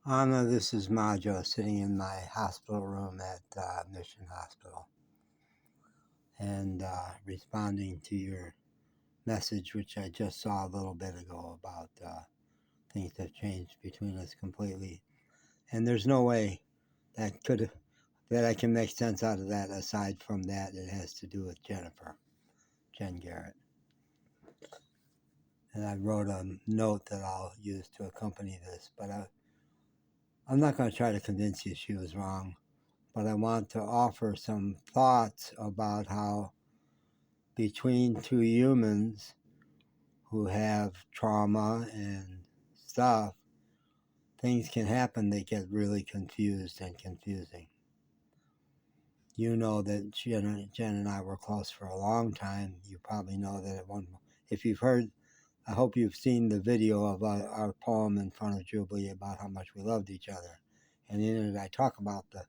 Anna, this is Majo sitting in my hospital room at Mission Hospital and responding to your message, which I just saw a little bit ago about things have changed between us completely. And there's no way that I can make sense out of that aside from that it has to do with Jen Garrett. And I wrote a note that I'll use to accompany this, but I'm not going to try to convince you she was wrong. But I want to offer some thoughts about how between two humans who have trauma and stuff, things can happen that get really confused and confusing. You know that Jen and I were close for a long time. You probably know that if you've heard, I hope you've seen the video of our poem in front of Jubilee about how much we loved each other. And in it, I talk about the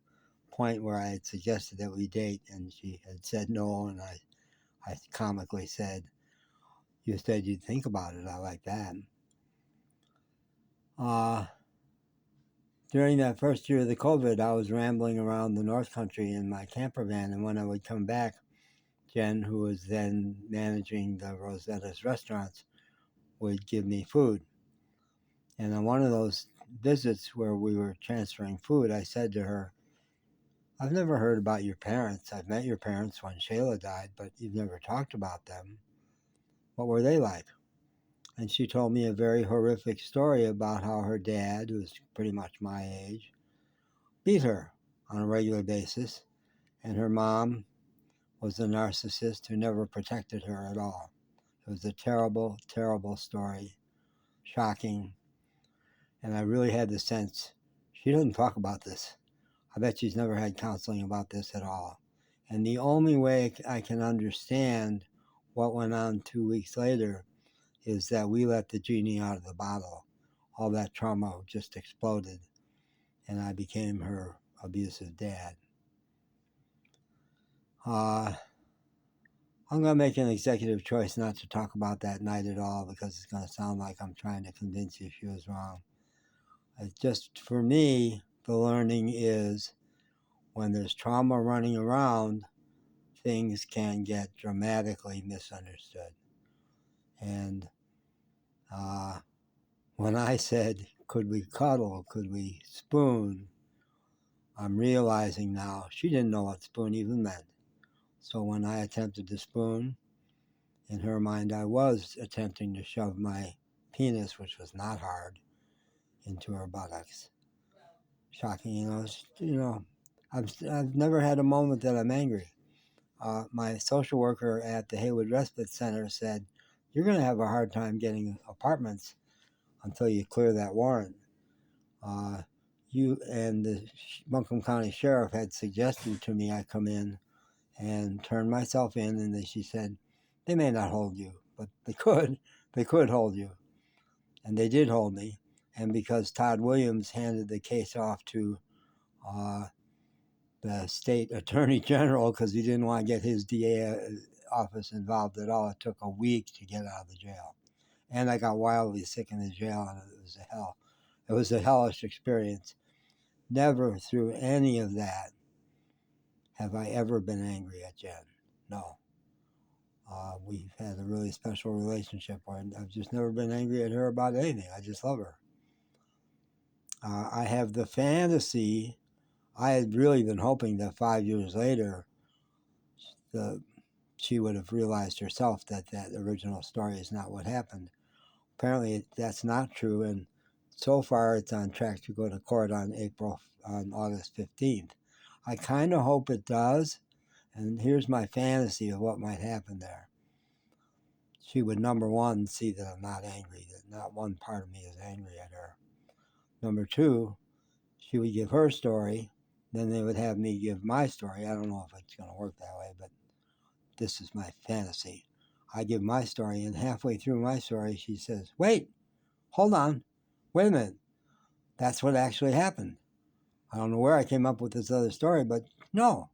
point where I had suggested that we date, and she had said no, and I comically said, "You said you'd think about it. I like that." During that first year of the COVID, I was rambling around the North Country in my camper van, and when I would come back, Jen, who was then managing the Rosetta's restaurants, would give me food. And on one of those visits where we were transferring food, I said to her, "I've never heard about your parents. I've met your parents when Shayla died, but you've never talked about them. What were they like?" And she told me a very horrific story about how her dad, who was pretty much my age, beat her on a regular basis, and her mom was a narcissist who never protected her at all. It was a terrible, terrible story, shocking, and I really had the sense she doesn't talk about this. I bet she's never had counseling about this at all. And the only way I can understand what went on 2 weeks later is that we let the genie out of the bottle. All that trauma just exploded, and I became her abusive dad. I'm going to make an executive choice not to talk about that night at all because it's going to sound like I'm trying to convince you she was wrong. It's just, for me, the learning is when there's trauma running around, things can get dramatically misunderstood. And when I said, could we cuddle, could we spoon, I'm realizing now she didn't know what spoon even meant. So when I attempted to spoon, in her mind I was attempting to shove my penis, which was not hard, into her buttocks. Shocking, I've never had a moment that I'm angry. My social worker at the Haywood Respite Center said, "You're going to have a hard time getting apartments until you clear that warrant." You and the Buncombe County Sheriff had suggested to me I come in and turn myself in, and she said, "They may not hold you, but they could hold you." And they did hold me. And because Todd Williams handed the case off to the state attorney general because he didn't want to get his DA office involved at all, it took a week to get out of the jail. And I got wildly sick in the jail, and it was a hell. It was a hellish experience. Never through any of that have I ever been angry at Jen. No. We've had a really special relationship where I've just never been angry at her about anything. I just love her. I have the fantasy. I had really been hoping that 5 years later, she would have realized herself that that original story is not what happened. Apparently, that's not true, and so far it's on track to go to court on August 15th. I kind of hope it does, and here's my fantasy of what might happen there. She would, number one, see that I'm not angry, that not one part of me is angry at her. Number two, she would give her story, then they would have me give my story. I don't know if it's going to work that way, but this is my fantasy. I give my story, and halfway through my story, she says, "Wait, hold on, wait a minute. That's what actually happened. I don't know where I came up with this other story, but no,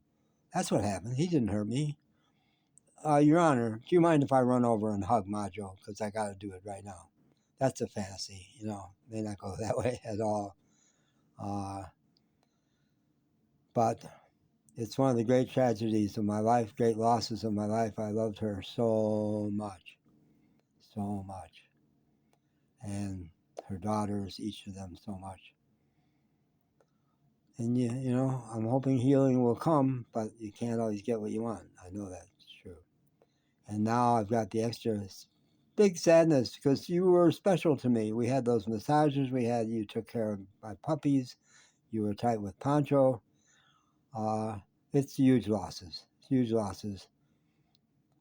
that's what happened. He didn't hurt me. Your Honor, do you mind if I run over and hug Majo? Because I got to do it right now." That's a fantasy, may not go that way at all. But it's one of the great tragedies of my life, great losses of my life. I loved her so much, and her daughters, each of them, so much. And you know, I'm hoping healing will come, but you can't always get what you want. I know that's true. And now I've got the extra big sadness because you were special to me. We had those massages. You took care of my puppies. You were tight with Pancho. It's huge losses. Huge losses.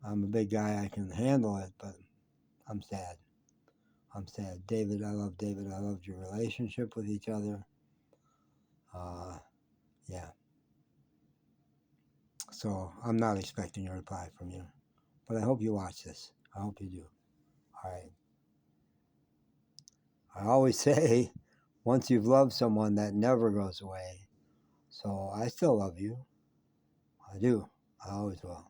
I'm a big guy. I can handle it, but I'm sad. I'm sad. David, I love David. I loved your relationship with each other. Yeah. So I'm not expecting a reply from you, but I hope you watch this. I hope you do. All right. I always say, once you've loved someone, that never goes away. So I still love you. I do. I always will.